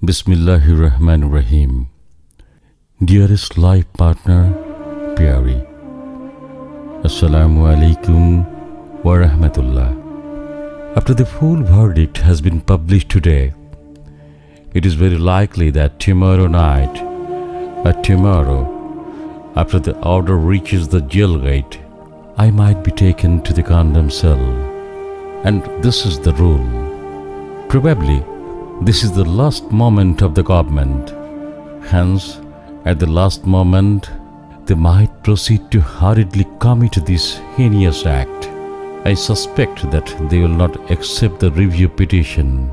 Bismillahirrahmanirrahim. Dearest life partner, Pyari. Assalamu alaikum wa rahmatullah. After the full verdict has been published today, it is very likely that tomorrow night or tomorrow, after the order reaches the jail gate, I might be taken to the condemned cell. And this is the rule. Probably, this is the last moment of the government. Hence, at the last moment, they might proceed to hurriedly commit this heinous act. I suspect that they will not accept the review petition.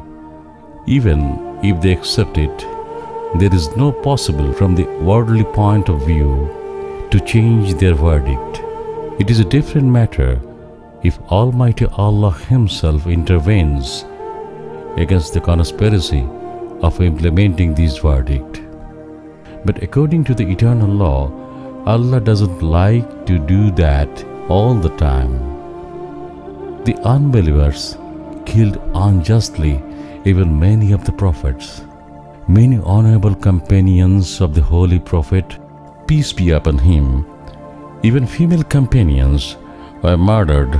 Even if they accept it, there is no possible from the worldly point of view to change their verdict. It is a different matter if Almighty Allah Himself intervenes against the conspiracy of implementing this verdict. But according to the eternal law, Allah doesn't like to do that all the time. The unbelievers killed unjustly even many of the prophets. Many honorable companions of the Holy Prophet, peace be upon him, even female companions, were murdered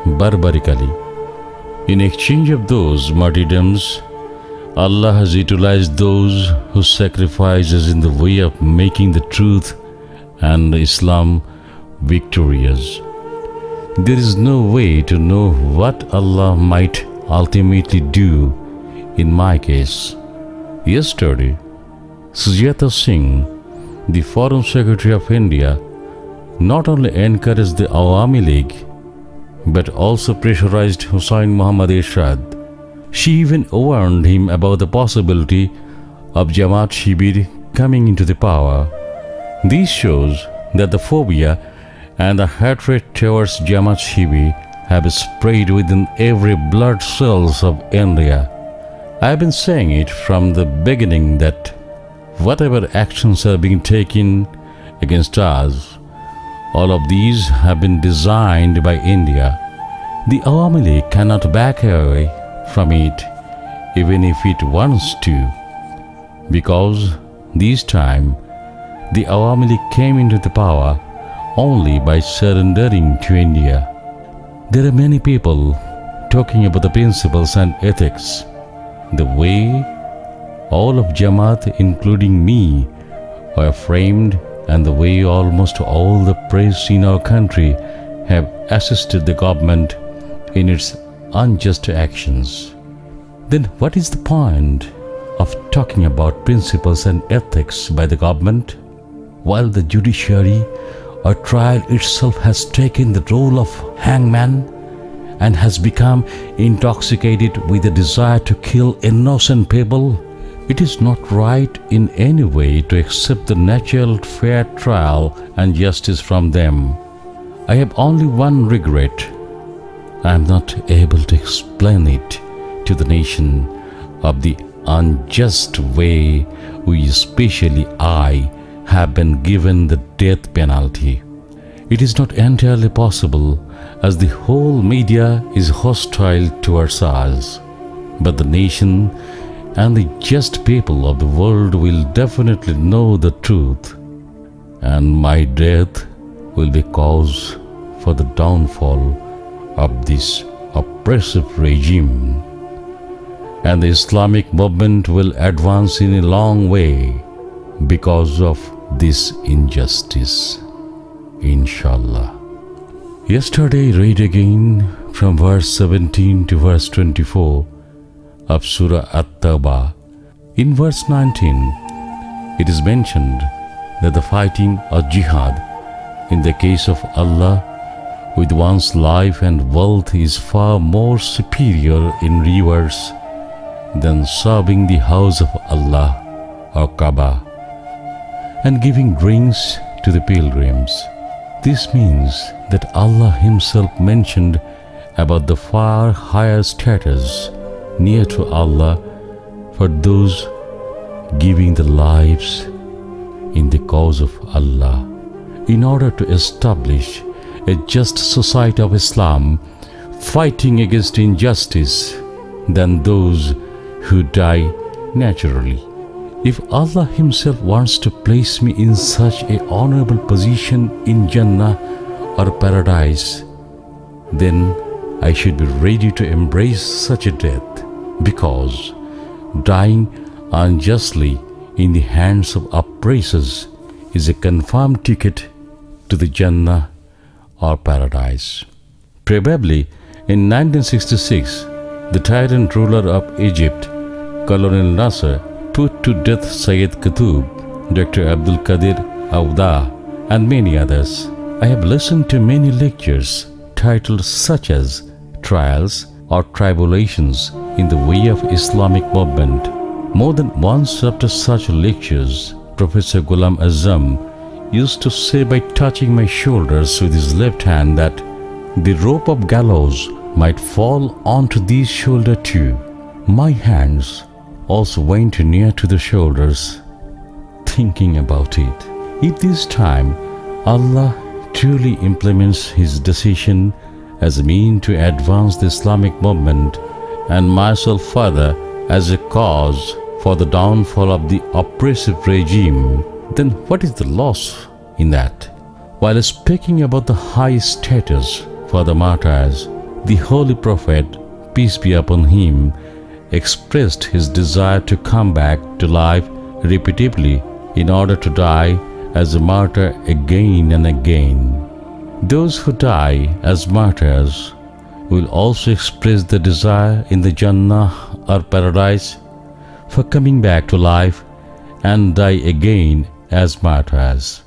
barbarically. In exchange of those martyrdoms, Allah has utilized those who sacrifices in the way of making the truth and Islam victorious. There is no way to know what Allah might ultimately do in my case. Yesterday, Sujata Singh, the Foreign Secretary of India, not only encouraged the Awami League but also pressurized Hussain Muhammad Ershad. She even warned him about the possibility of Jamaat Shibir coming into the power. This shows that the phobia and the hatred towards Jamaat Shibir have spread within every blood cells of India. I have been saying it from the beginning that whatever actions are being taken against us, all of these have been designed by India. The Awami League cannot back away from it even if it wants to, because this time the Awami League came into the power only by surrendering to India. There are many people talking about the principles and ethics, the way all of Jamaat, including me, are framed, and the way almost all the press in our country have assisted the government in its unjust actions. Then what is the point of talking about principles and ethics by the government, while the judiciary or trial itself has taken the role of hangman and has become intoxicated with a desire to kill innocent people? It is not right in any way to accept the natural fair trial and justice from them. I have only one regret. I am not able to explain it to the nation of the unjust way we, especially I, have been given the death penalty. It is not entirely possible, as the whole media is hostile towards us, but the nation and the just people of the world will definitely know the truth, and my death will be cause for the downfall of this oppressive regime, and the Islamic movement will advance in a long way because of this injustice, inshallah. Yesterday I read again from verse 17 to verse 24 of Surah At-Tawbah. In verse 19, it is mentioned that the fighting or jihad in the case of Allah with one's life and wealth is far more superior in rewards than serving the house of Allah or Kaaba and giving drinks to the pilgrims. This means that Allah Himself mentioned about the far higher status near to Allah for those giving their lives in the cause of Allah in order to establish a just society of Islam fighting against injustice than those who die naturally. If Allah Himself wants to place me in such a honorable position in Jannah or paradise, then I should be ready to embrace such a death, because dying unjustly in the hands of oppressors is a confirmed ticket to the Jannah or paradise. Probably in 1966, the tyrant ruler of Egypt, Colonel Nasser, put to death Sayyid Qutb, Dr. Abdul Awda, and many others. I have listened to many lectures titled such as Trials or Tribulations in the Way of Islamic Movement. More than once after such lectures, Professor Ghulam Azam used to say by touching my shoulders with his left hand that the rope of gallows might fall onto these shoulders too. My hands also went near to the shoulders, thinking about it. If this time Allah truly implements His decision as a means to advance the Islamic movement, and myself further as a cause for the downfall of the oppressive regime, then what is the loss in that? While speaking about the high status for the martyrs, the Holy Prophet, peace be upon him, expressed his desire to come back to life repeatedly in order to die as a martyr again and again. Those who die as martyrs will also express the desire in the Jannah or paradise for coming back to life and die again as martyrs.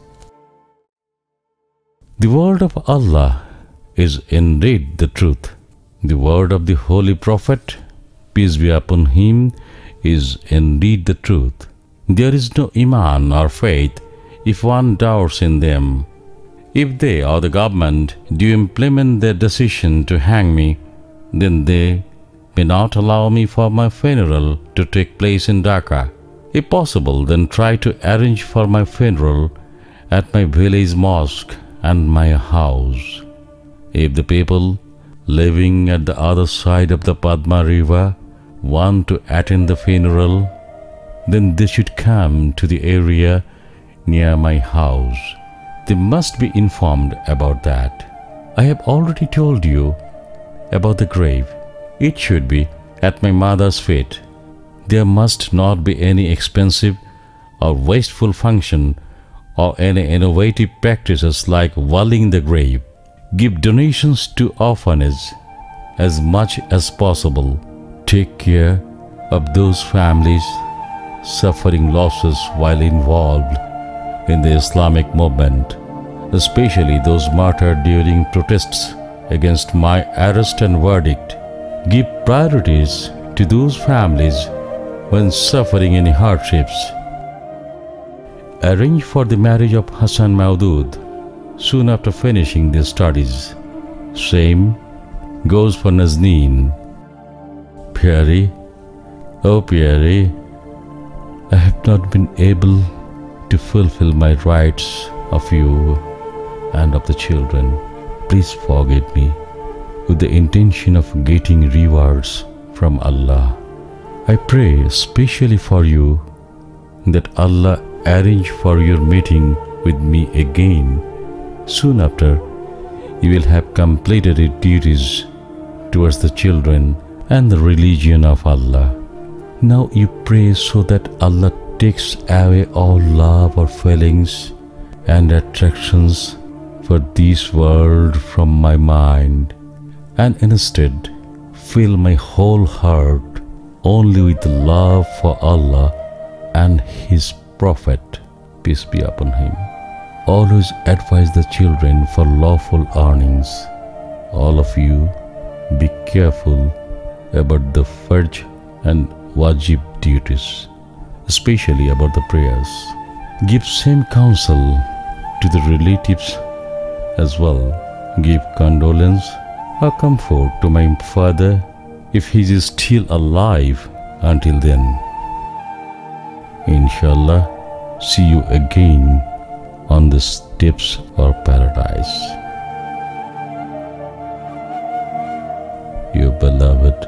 The word of Allah is indeed the truth. The word of the Holy Prophet, peace be upon him, is indeed the truth. There is no iman or faith if one doubts in them. If they or the government do implement their decision to hang me, then they may not allow me for my funeral to take place in Dhaka. If possible, then try to arrange for my funeral at my village mosque and my house. If the people living at the other side of the Padma River want to attend the funeral, then they should come to the area near my house. They must be informed about that. I have already told you about the grave. It should be at my mother's feet. There must not be any expensive or wasteful function or any innovative practices like walling the grave. Give donations to orphanages as much as possible. Take care of those families suffering losses while involved in the Islamic movement, especially those martyred during protests against my arrest and verdict. Give priorities to those families when suffering any hardships. Arrange for the marriage of Hassan Maudud soon after finishing their studies. Same goes for Nazneen. Pyari, oh Pyari, I have not been able to fulfill my rights of you and of the children. Please forgive me with the intention of getting rewards from Allah. I pray especially for you that Allah arrange for your meeting with me again soon after you will have completed your duties towards the children and the religion of Allah. Now you pray so that Allah takes away all love or feelings and attractions for this world from my mind, and instead fill my whole heart only with love for Allah and His Prophet, peace be upon him. Always advise the children for lawful earnings. All of you be careful about the Farj and Wajib duties, especially about the prayers. Give same counsel to the relatives as well. Give condolence or comfort to my father if he is still alive until then. Inshallah, see you again on the steps of paradise. Your beloved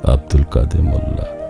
Abdul Molla.